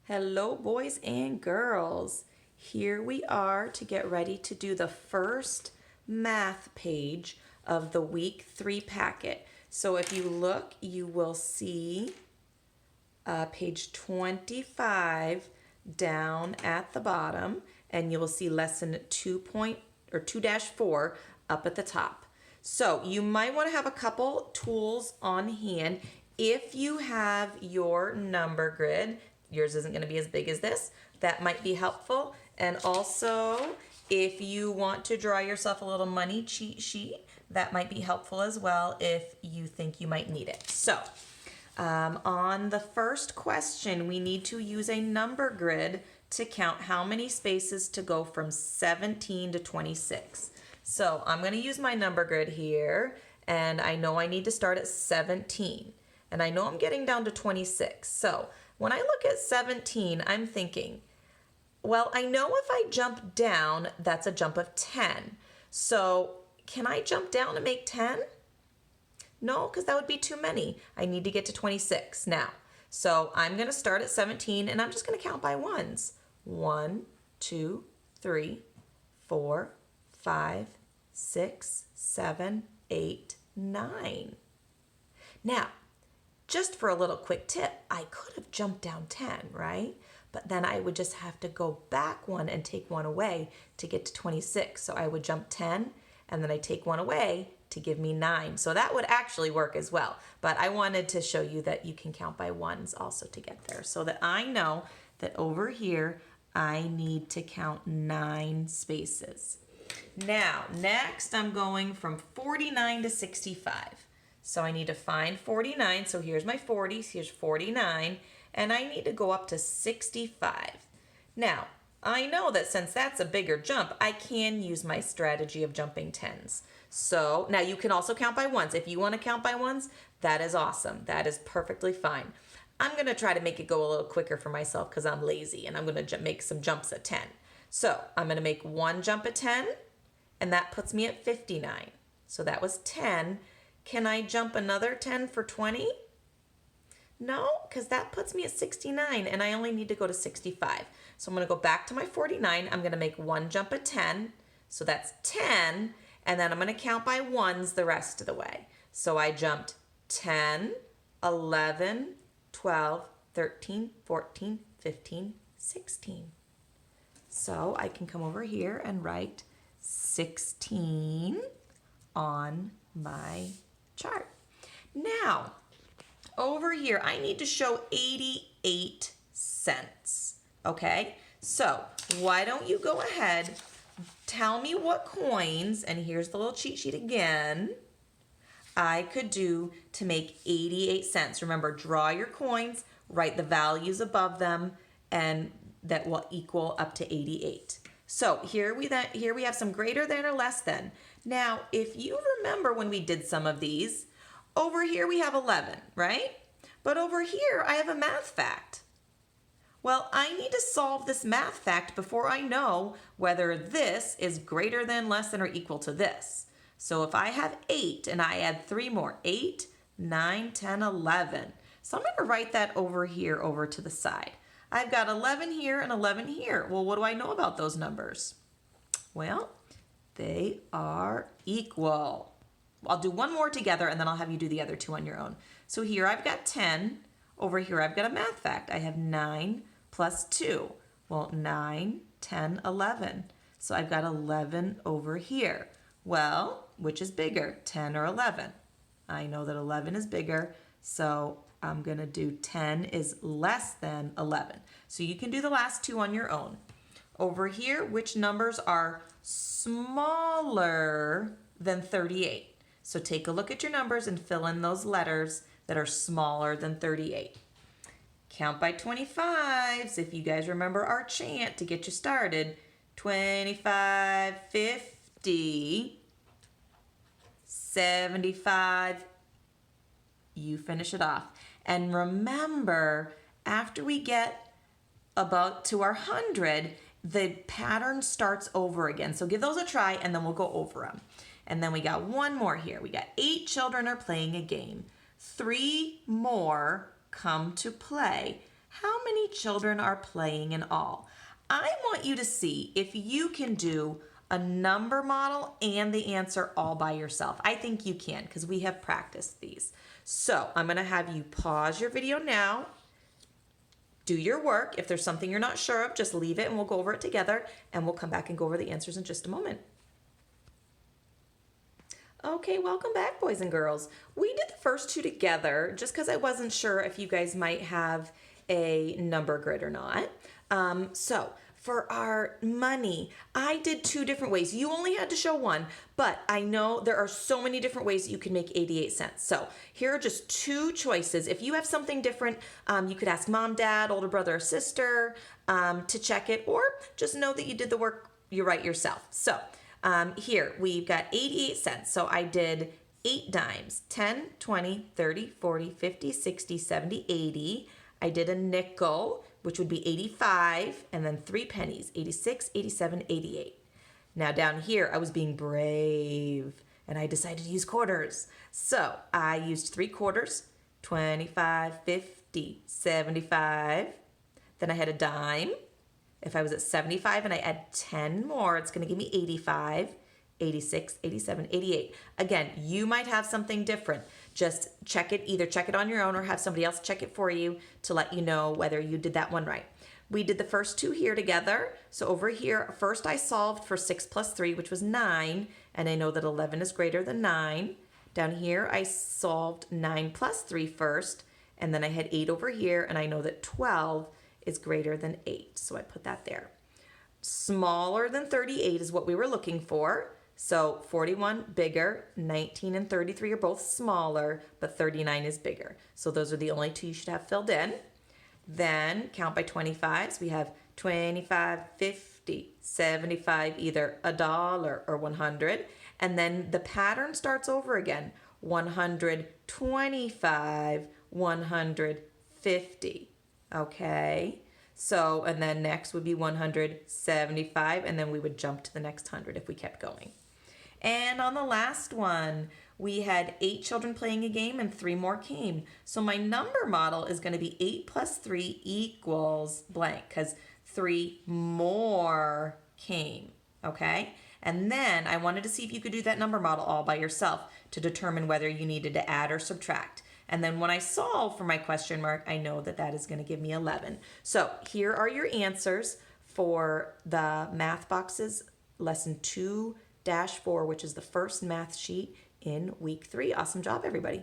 Hello, boys and girls. Here we are to get ready to do the first math page of the week 3 packet. So if you look, you will see page 25 down at the bottom, and you will see lesson 2.4 up at the top. So you might want to have a couple tools on hand. If you have your number grid, yours isn't going to be as big as this, that might be helpful. And also, if you want to draw yourself a little money cheat sheet, that might be helpful as well if you think you might need it. So, on the first question, we need to use a number grid to count how many spaces to go from 17 to 26. So I'm going to use my number grid here, and I know I need to start at 17. And I know I'm getting down to 26. So when I look at 17, I'm thinking, well, I know if I jump down, that's a jump of 10. So can I jump down and make 10? No, because that would be too many. I need to get to 26 now. So I'm going to start at 17, and I'm just going to count by ones. 1, 2, 3, 4, 5, 6, 7, 8, 9. Now, just for a little quick tip, I could have jumped down 10, right? But then I would just have to go back one and take one away to get to 26. So I would jump 10, and then I take one away to give me 9. So that would actually work as well. But I wanted to show you that you can count by ones also to get there, so that I know that over here I need to count 9 spaces. Now, next I'm going from 49 to 65. So I need to find 49. So here's my 40s, here's 49, and I need to go up to 65. Now, I know that since that's a bigger jump, I can use my strategy of jumping 10s. So now you can also count by ones. If you want to count by ones, that is awesome. That is perfectly fine. I'm going to try to make it go a little quicker for myself because I'm lazy, and I'm going to make some jumps at 10. So I'm going to make one jump at 10, and that puts me at 59. So that was 10. Can I jump another 10 for 20? No, because that puts me at 69, and I only need to go to 65. So I'm going to go back to my 49. I'm going to make one jump at 10. So that's 10, and then I'm going to count by ones the rest of the way. So I jumped 10, 11, 12, 13, 14, 15, 16. So I can come over here and write 16 on my chart. Now, over here, I need to show 88 cents, okay? So why don't you go ahead, tell me what coins, and here's the little cheat sheet again, I could do to make 88 cents. Remember, draw your coins, write the values above them, and that will equal up to 88. So here we have some greater than or less than. Now, if you remember when we did some of these, over here we have 11, right? But over here I have a math fact. Well, I need to solve this math fact before I know whether this is greater than, less than, or equal to this. So if I have 8 and I add 3 more, 8, 9, 10, 11. So I'm going to write that over here over to the side. I've got 11 here and 11 here. Well, what do I know about those numbers? Well, they are equal. I'll do one more together, and then I'll have you do the other two on your own. So here I've got 10. Over here I've got a math fact. I have 9 plus 2. Well, 9, 10, 11. So I've got 11 over here. Well, which is bigger, 10 or 11? I know that 11 is bigger, so I'm going to do 10 is less than 11. So you can do the last two on your own. Over here, which numbers are smaller than 38? So take a look at your numbers and fill in those letters that are smaller than 38. Count by 25s, if you guys remember our chant to get you started. 25, 50, 75. You finish it off. And remember, after we get about to our 100, the pattern starts over again. So give those a try, and then we'll go over them. And then we got one more here. We got 8 children are playing a game. 3 more come to play. how many children are playing in all? I want you to see if you can do a number model and the answer all by yourself. I think you can because we have practiced these. So I'm going to have you pause your video now. Do your work. If there's something you're not sure of, just leave it and we'll go over it together and we'll come back and go over the answers in just a moment. Okay, welcome back, boys and girls. We did the first two together just because I wasn't sure if you guys might have a number grid or not. So for our money, I did two different ways. You only had to show one, but I know there are so many different ways that you can make 88 cents. So here are just two choices. If you have something different, you could ask mom, dad, older brother or sister to check it, or just know that you did the work you right yourself. So here we've got 88 cents. So I did 8 dimes, 10, 20, 30, 40, 50, 60, 70, 80. I did a nickel, which would be 85, and then 3 pennies, 86, 87, 88. Now down here, I was being brave, and I decided to use quarters. So I used 3 quarters, 25, 50, 75. Then I had a dime. If I was at 75 and I add 10 more, it's going to give me 85, 86, 87, 88. Again, you might have something different. Just check it, either check it on your own or have somebody else check it for you to let you know whether you did that one right. We did the first two here together. So over here, first I solved for 6 plus 3, which was 9, and I know that 11 is greater than 9. Down here, I solved 9 plus 3 first, and then I had 8 over here, and I know that 12 is greater than 8. So I put that there. Smaller than 38 is what we were looking for. So 41 bigger, 19 and 33 are both smaller, but 39 is bigger. So those are the only two you should have filled in. Then count by 25s. We have 25, 50, 75, either $1 or 100. And then the pattern starts over again. 125, 150. Okay. So, and then next would be 175, and then we would jump to the next 100 if we kept going. And on the last one, we had 8 children playing a game and 3 more came. So my number model is going to be 8 plus 3 equals blank, because 3 more came, okay? And then I wanted to see if you could do that number model all by yourself to determine whether you needed to add or subtract. And then when I solve for my question mark, I know that that is going to give me 11. So here are your answers for the math boxes, lesson 2-4, which is the first math sheet in week 3. Awesome job, everybody.